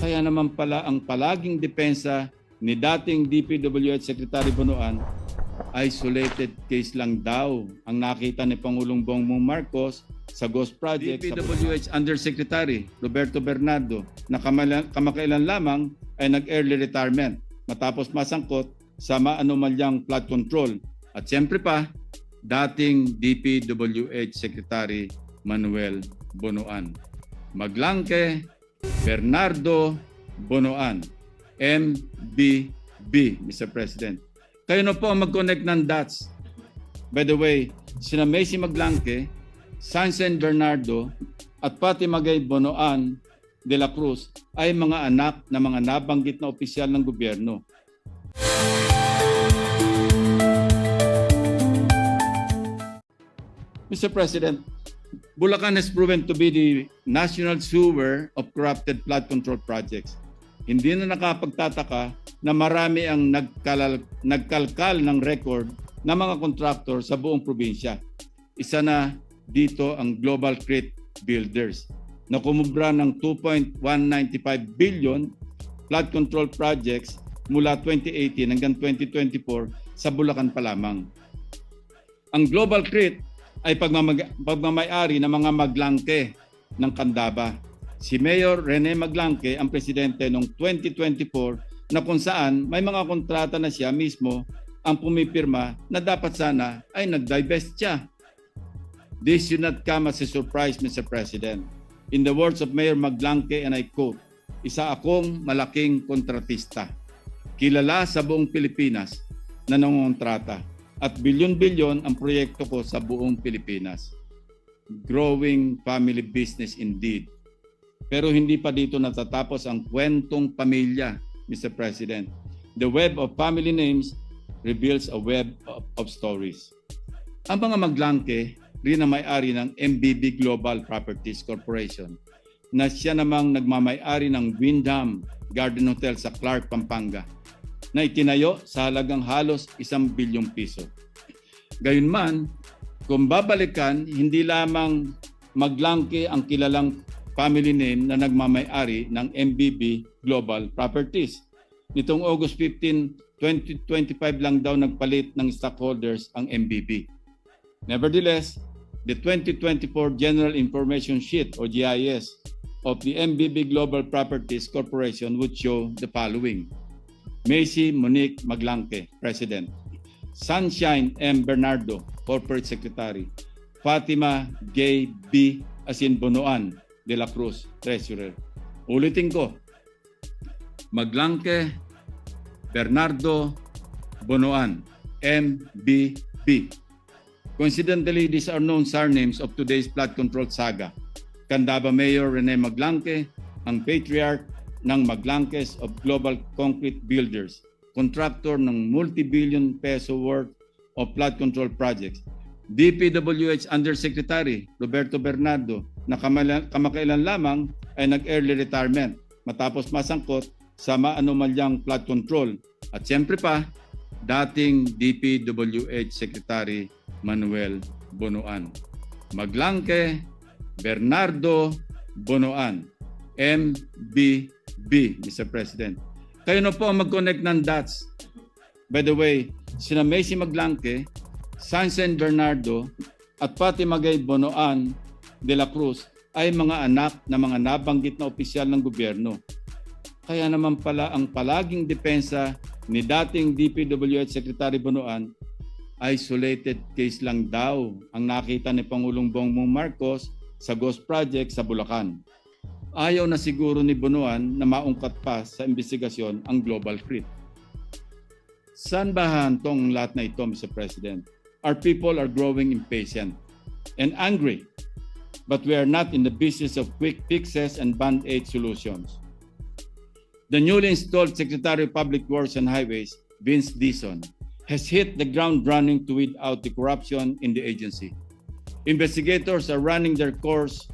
Kaya naman pala ang palaging depensa ni dating DPWH Secretary Bonoan, isolated case lang daw ang nakita ni Pangulong Bongbong Marcos sa Ghost Project. DPWH Undersecretary Roberto Bernardo na kamakailan lamang ay nag-early retirement matapos masangkot sa maanomalyang flood control. At siyempre pa, dating DPWH Secretary Manuel Bonoan. Maglangke, Bernardo Bonoan, MBB, Mr. President. Kayo na po ang mag-connect ng dots. By the way, sina Macy Maglangke, Sansen Bernardo, at pati Magay Bonoan de la Cruz ay mga anak na mga nabanggit na opisyal ng gobyerno. Mr. President, Bulacan has proven to be the national sewer of corrupted flood control projects. Hindi na nakapagtataka na marami ang nagkalkal ng record ng mga kontraktor sa buong probinsya. Isa na dito ang Global Crete Builders na kumubra ng 2.195 billion flood control projects mula 2018 hanggang 2024 sa Bulacan pa lamang. Ang Global Crete ay pagmamayari ng mga Maglangke ng Candaba. Si Mayor Rene Maglangke ang presidente noong 2024 na kung saan may mga kontrata na siya mismo ang pumipirma na dapat sana ay nag-divest siya. This should not come as a surprise, Mr. President. In the words of Mayor Maglangke, and I quote, "Isa akong malaking kontratista. Kilala sa buong Pilipinas na nangongontrata at bilyon-bilyon ang proyekto ko sa buong Pilipinas. Growing family business indeed." Pero hindi pa dito natatapos ang kwentong pamilya, Mr. President. The web of family names reveals a web of stories. Ang mga Maglangke rin ang may-ari ng MBB Global Properties Corporation na siya namang nagmamay-ari ng Windham Garden Hotel sa Clark, Pampanga na itinayo sa halagang halos 1 bilyong piso. Gayunman, kung babalikan, hindi lamang Maglangke ang kilalang family name na nagmamay-ari ng MBB Global Properties. Nitong August 15, 2025 lang daw nagpalit ng stockholders ang MBB. Nevertheless, the 2024 General Information Sheet o GIS of the MBB Global Properties Corporation would show the following. Macy Monique Maglangke, President. Sunshine M. Bernardo, Corporate Secretary. Fatima Gay B. Bonoan de la Cruz, Treasurer. Ulitin ko, Maglangke, Bernardo, Bonoan, MBB. Coincidentally, these are known surnames of today's flood control saga. Candaba Mayor Rene Maglangke, ang patriarch ng Maglangkes of Global Concrete Builders, contractor ng multi-billion peso worth of flood control projects. DPWH Undersecretary Roberto Bernardo na kamakailan lamang ay nag-early retirement matapos masangkot sa maanomalyang flood control. At siyempre pa, dating DPWH Secretary Manuel Bonoan. Maglangke, Bernardo, Bonoan, MBB, Mr. President. Kayo na po ang mag-connect ng dots. By the way, sina Macy Maglangke, Sansen Bernardo, at pati Magay Bonoan de la Cruz ay mga anak na mga nabanggit na opisyal ng gobyerno. Kaya naman pala ang palaging depensa ni dating DPWH Secretary Bonoan, isolated case lang daw ang nakita ni Pangulong Bongbong Marcos sa Ghost Project sa Bulacan. Ayaw na siguro ni Bonoan na maungkat pa sa investigasyon ang Global Crete. Saan ba hantong lahat na ito, Mr. President? Our people are growing impatient and angry, but we are not in the business of quick fixes and band-aid solutions. The newly installed Secretary of Public Works and Highways, Vince Dizon, has hit the ground running to weed out the corruption in the agency. Investigators are running their course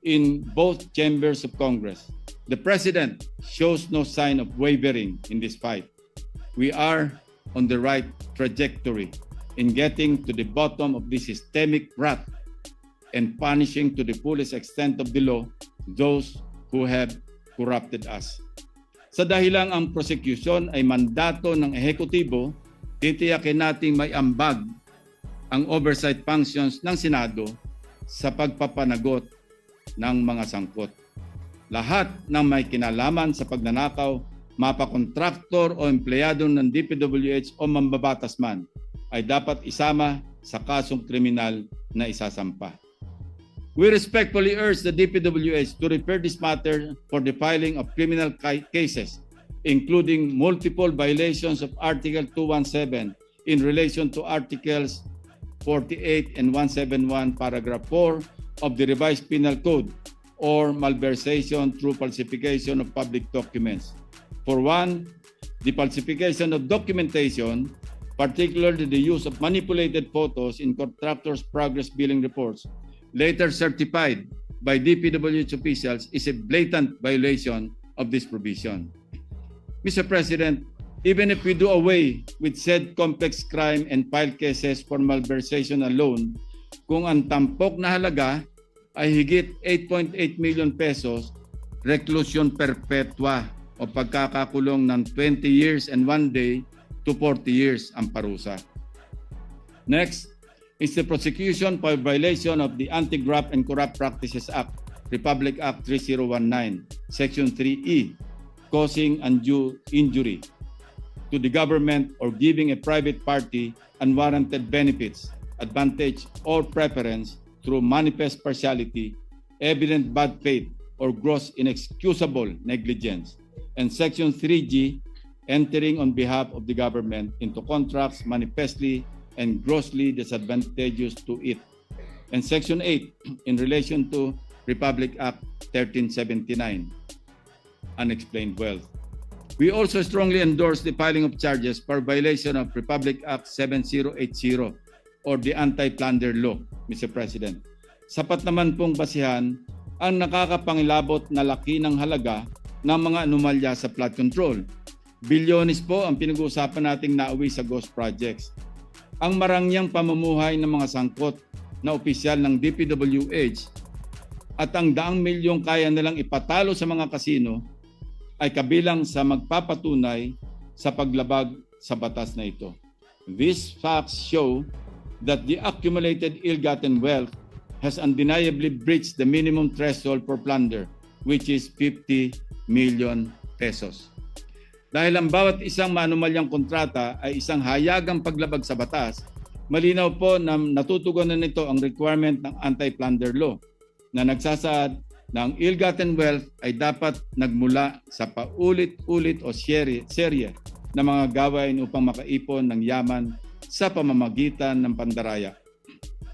in both chambers of Congress. The President shows no sign of wavering in this fight. We are on the right trajectory in getting to the bottom of this systemic rot and punishing to the fullest extent of the law those who have corrupted us. Sa dahilang ang prosecution ay mandato ng ehekutibo, titiyakin nating may ambag ang oversight functions ng Senado sa pagpapanagot ng mga sangkot. Lahat ng may kinalaman sa pagnanakaw, mapakontraktor o empleyado ng DPWH o mambabatas man, ay dapat isama sa kasong kriminal na isasampa. We respectfully urge the DPWH to refer this matter for the filing of criminal cases, including multiple violations of Article 217 in relation to Articles 48 and 171, Paragraph 4 of the Revised Penal Code, or malversation through falsification of public documents. For one, the falsification of documentation, particularly the use of manipulated photos in contractors' progress billing reports, later certified by DPWH officials, is a blatant violation of this provision. Mr. President, even if we do away with said complex crime and file cases for malversation alone, kung ang tampok na halaga ay higit 8.8 million pesos, reclusion perpetua o pagkakakulong ng 20 years and 1 day to 40 years ang parusa. Next is the prosecution for violation of the Anti-Graft and Corrupt Practices Act, Republic Act 3019, Section 3E, causing undue injury to the government or giving a private party unwarranted benefits, advantage, or preference through manifest partiality, evident bad faith, or gross inexcusable negligence. And Section 3G, entering on behalf of the government into contracts manifestly and grossly disadvantageous to it. And Section 8, in relation to Republic Act 1379, unexplained wealth. We also strongly endorse the filing of charges for violation of Republic Act 7080 or the Anti-Plunder Law, Mr. President. Sapat naman pong basihan ang nakakapangilabot na laki ng halaga ng mga anomalya sa flood control. Bilyones po ang pinag-uusapan nating nauwi sa ghost projects. Ang marangyang pamumuhay ng mga sangkot na opisyal ng DPWH at ang daang milyong kaya nilang ipatalo sa mga kasino ay kabilang sa magpapatunay sa paglabag sa batas na ito. These facts show that the accumulated ill-gotten wealth has undeniably breached the minimum threshold for plunder, which is 50 million pesos. Dahil ang bawat isang maanumalyang kontrata ay isang hayagang paglabag sa batas, malinaw po na natutugunan nito ang requirement ng anti-plunder law na nagsasaad na ang ill-gotten wealth ay dapat nagmula sa paulit-ulit o serye na mga gawain upang makaipon ng yaman sa pamamagitan ng pandaraya.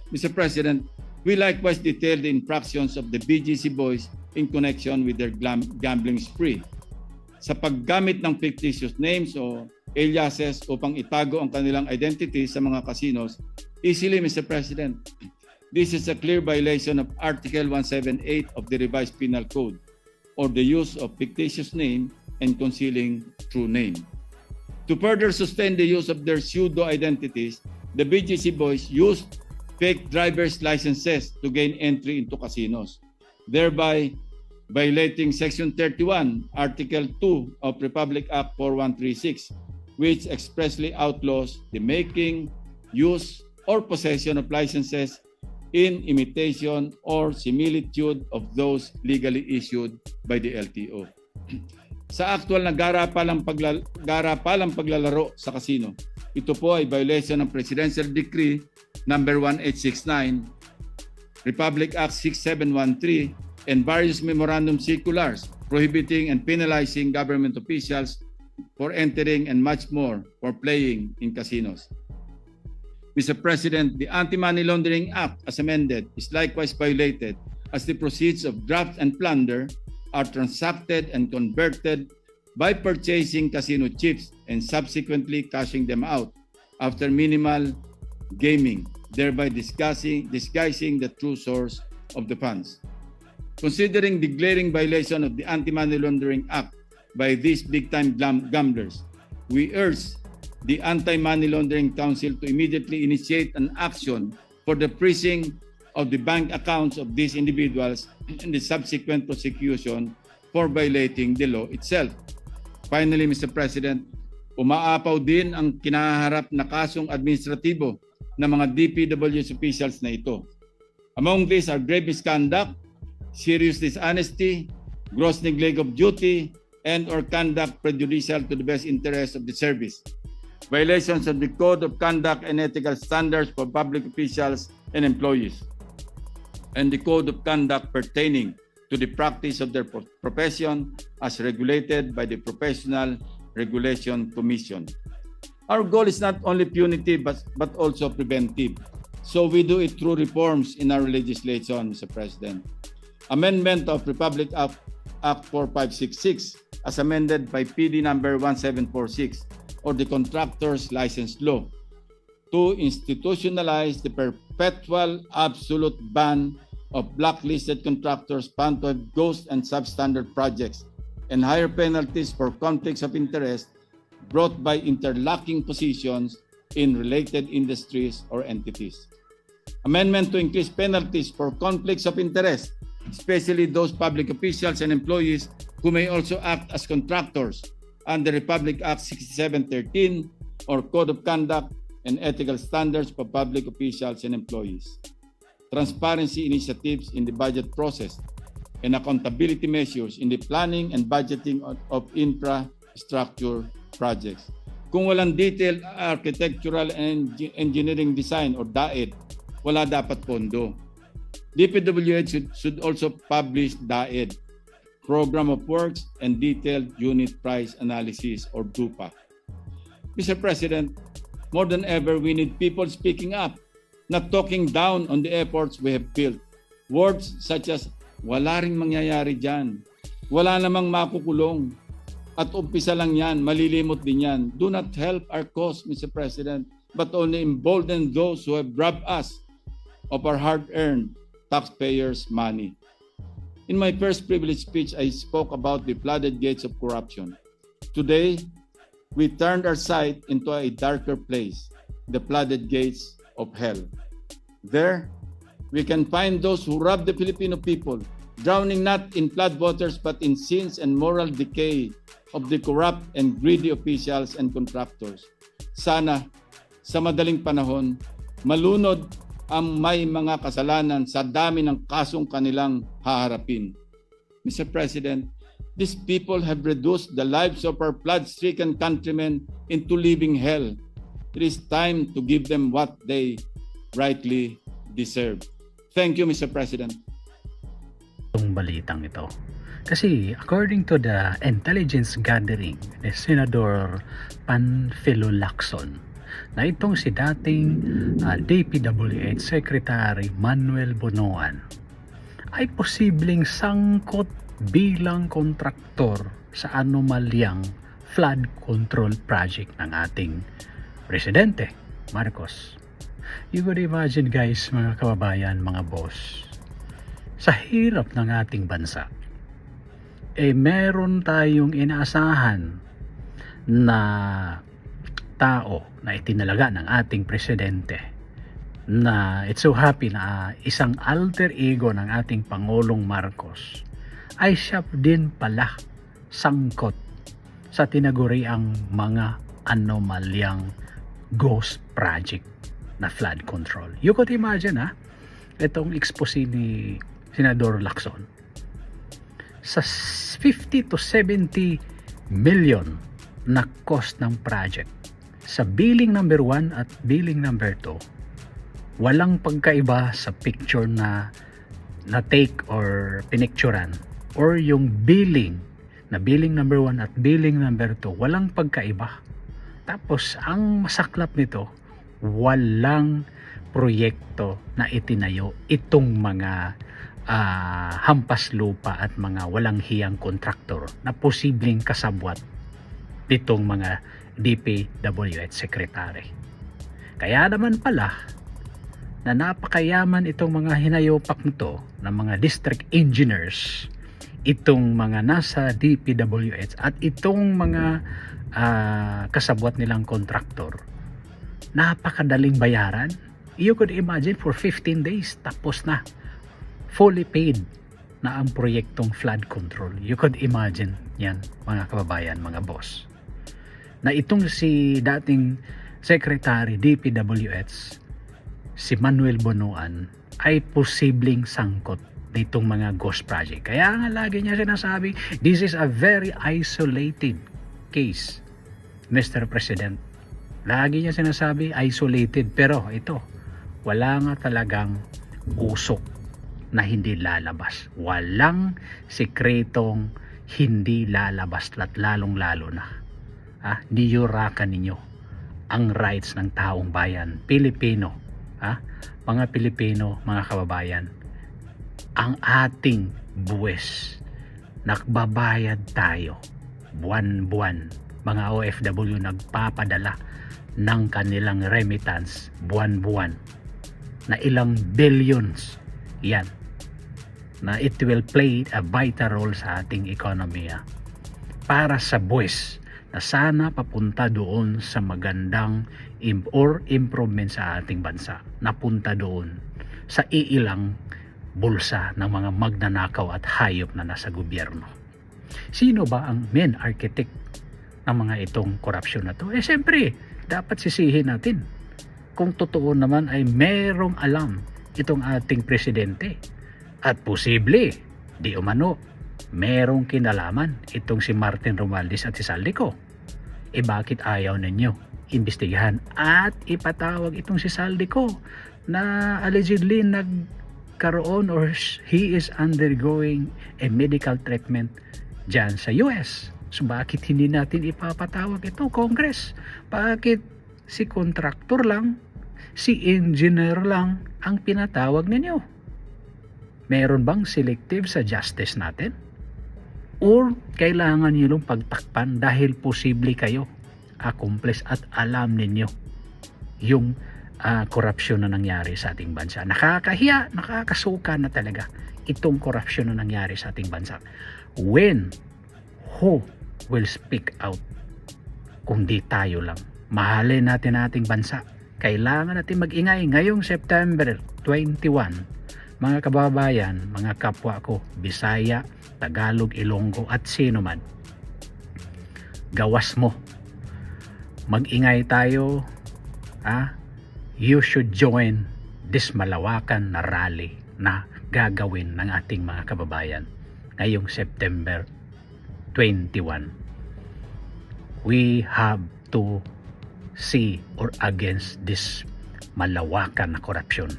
Mr. President, we likewise detailed the infractions of the BGC boys in connection with their gambling spree. Sa paggamit ng fictitious names o aliases upang itago ang kanilang identity sa mga casinos, easily, Mr. President, this is a clear violation of Article 178 of the Revised Penal Code, or the use of fictitious name and concealing true name. To further sustain the use of their pseudo-identities, the BGC boys used fake driver's licenses to gain entry into casinos, thereby violating Section 31, Article 2 of Republic Act 4136, which expressly outlaws the making, use, or possession of licenses in imitation or similitude of those legally issued by the LTO. Sa actual na garapalang paglalaro sa kasino, ito po ay violation ng Presidential Decree number 1869, Republic Act 6713, and various memorandum circulars prohibiting and penalizing government officials for entering and much more for playing in casinos. Mr. President, the Anti-Money Laundering Act as amended is likewise violated as the proceeds of graft and plunder are transacted and converted by purchasing casino chips and subsequently cashing them out after minimal gaming, thereby disguising the true source of the funds. Considering the glaring violation of the Anti-Money Laundering Act by these big-time gamblers, we urge the Anti-Money Laundering Council to immediately initiate an action for the freezing of the bank accounts of these individuals and the subsequent prosecution for violating the law itself. Finally, Mr. President, umaapaw din ang kinaharap na kasong administratibo ng mga DPWH officials na ito. Among these are grave misconduct, serious dishonesty, gross neglect of duty, and or conduct prejudicial to the best interest of the service, violations of the Code of Conduct and Ethical Standards for public officials and employees, and the Code of Conduct pertaining to the practice of their profession as regulated by the Professional Regulation Commission. Our goal is not only punitive but also preventive. So we do it through reforms in our legislation, Mr. President. Amendment of Republic Act 4566 as amended by PD number 1746 or the Contractors License Law to institutionalize the perpetual absolute ban of blacklisted contractors found to have ghost and substandard projects and higher penalties for conflicts of interest brought by interlocking positions in related industries or entities. Amendment to increase penalties for conflicts of interest, especially those public officials and employees who may also act as contractors under Republic Act 6713 or Code of Conduct and Ethical Standards for Public Officials and Employees. Transparency initiatives in the budget process and accountability measures in the planning and budgeting of infrastructure projects. Kung walang detailed architectural and engineering design or DAED, wala dapat pondo. DPWH should also publish DAED, Program of Works and Detailed Unit Price Analysis or DUPA. Mr. President, more than ever, we need people speaking up, not talking down on the efforts we have built. Words such as, wala ring mangyayari dyan, wala namang makukulong, at umpisa lang yan, malilimot din yan, do not help our cause, Mr. President, but only embolden those who have robbed us of our hard-earned taxpayers' money. In my first privileged speech, I spoke about the flooded gates of corruption. Today, we turned our sight into a darker place, the flooded gates of hell. There, we can find those who rob the Filipino people, drowning not in floodwaters but in sins and moral decay of the corrupt and greedy officials and contractors. Sana, sa madaling panahon, malunod ang may mga kasalanan sa dami ng kasong kanilang haharapin. Mr. President, these people have reduced the lives of our flood-stricken countrymen into living hell. It is time to give them what they rightly deserve. Thank you, Mr. President. Itong balitang ito. Kasi according to the intelligence gathering ni Senador Panfilo Lacson, na itong si dating DPWH Secretary Manuel Bonoan ay posibleng sangkot bilang kontraktor sa anomalyang flood control project ng ating Presidente Marcos. You could imagine guys, mga kababayan, mga boss, sa hirap ng ating bansa, meron tayong inaasahan na tao na itinalaga ng ating presidente na it's so happy na isang alter ego ng ating Pangulong Marcos ay siya din pala sangkot sa tinaguriang mga anomalyang ghost project na flood control. You could imagine itong expose ni Senador Lacson sa 50 to 70 million na cost ng project. Sa billing number 1 at billing number 2, walang pagkaiba sa picture na take or pinicturan or yung billing na billing number 1 at billing number 2, walang pagkaiba. Tapos ang masaklap nito, walang proyekto na itinayo itong mga hampas lupa at mga walang hiyang kontraktor na posibleng kasabwat nitong mga DPWH Secretary. Kaya naman pala na napakayaman itong mga hinayopak nito ng mga district engineers, itong mga nasa DPWH at itong mga kasabwat nilang kontraktor. Napakadaling bayaran. You could imagine for 15 days tapos na. Fully paid na ang proyektong flood control. You could imagine yan, mga kababayan, mga boss, na itong si dating Secretary DPWH, si Manuel Bonoan, ay posibleng sangkot nitong mga ghost project. Kaya nga lagi niya sinasabi, this is a very isolated case, Mr. President. Lagi niya sinasabi, isolated. Pero ito, wala nga talagang usok na hindi lalabas. Walang sikretong hindi lalabas at lalong-lalo na. Niyurakan ninyo ang rights ng taong bayan, Pilipino. Mga Pilipino, mga kababayan, ang ating buwis, nagbabayad tayo buwan-buwan. Mga OFW nagpapadala ng kanilang remittance buwan-buwan na ilang billions yan, na it will play a vital role sa ating ekonomiya para sa buwis na sana papunta doon sa magandang improvement sa ating bansa, napunta doon sa iilang bulsa ng mga magnanakaw at hayop na nasa gobyerno. Sino ba ang main architect ng mga itong korupsyon na to? Siyempre, dapat sisihin natin kung totoo naman ay merong alam itong ating presidente, at posible di umano merong kinalaman itong si Martin Romualdez at si Saldico. Bakit ayaw ninyo imbestigahan at ipatawag itong si Saldico na allegedly nagkaroon or he is undergoing a medical treatment dyan sa US? So bakit hindi natin ipapatawag ito, Congress? Bakit si contractor lang, si engineer lang ang pinatawag ninyo? Meron bang selective sa justice natin? Or kailangan nyo lang pagtakpan dahil posible kayo accomplice at alam ninyo yung korupsyon na nangyari sa ating bansa. Nakakahiya, nakakasuka na talaga itong korupsyon na nangyari sa ating bansa. When? Who will speak out? Kung di tayo lang. Mahalin natin ating bansa. Kailangan natin mag-ingay ngayong September 21. Mga kababayan, mga kapwa ko, Bisaya, Tagalog, Ilonggo at sino man, gawas mo, mag-ingay tayo. You should join this malawakan na rally na gagawin ng ating mga kababayan ngayong September 21. We have to see or against this malawakan na korupsyon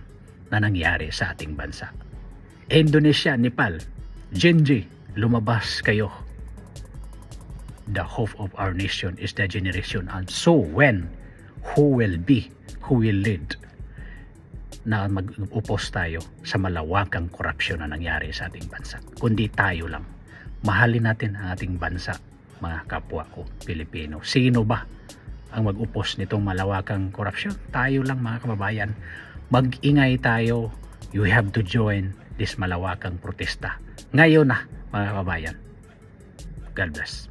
na nangyari sa ating bansa. Indonesia, Nepal, Genji, lumabas kayo. The hope of our nation is the generation. And so when, who will lead na mag-upos tayo sa malawakang korupsyon na nangyari sa ating bansa? Kundi tayo lang. Mahalin natin ang ating bansa, mga kapwa ko, Pilipino. Sino ba ang mag-upos nitong malawakang korupsyon? Tayo lang, mga kababayan. Mag-ingay tayo. You have to join this malawakang protesta. Ngayon na, mga kababayan. God bless.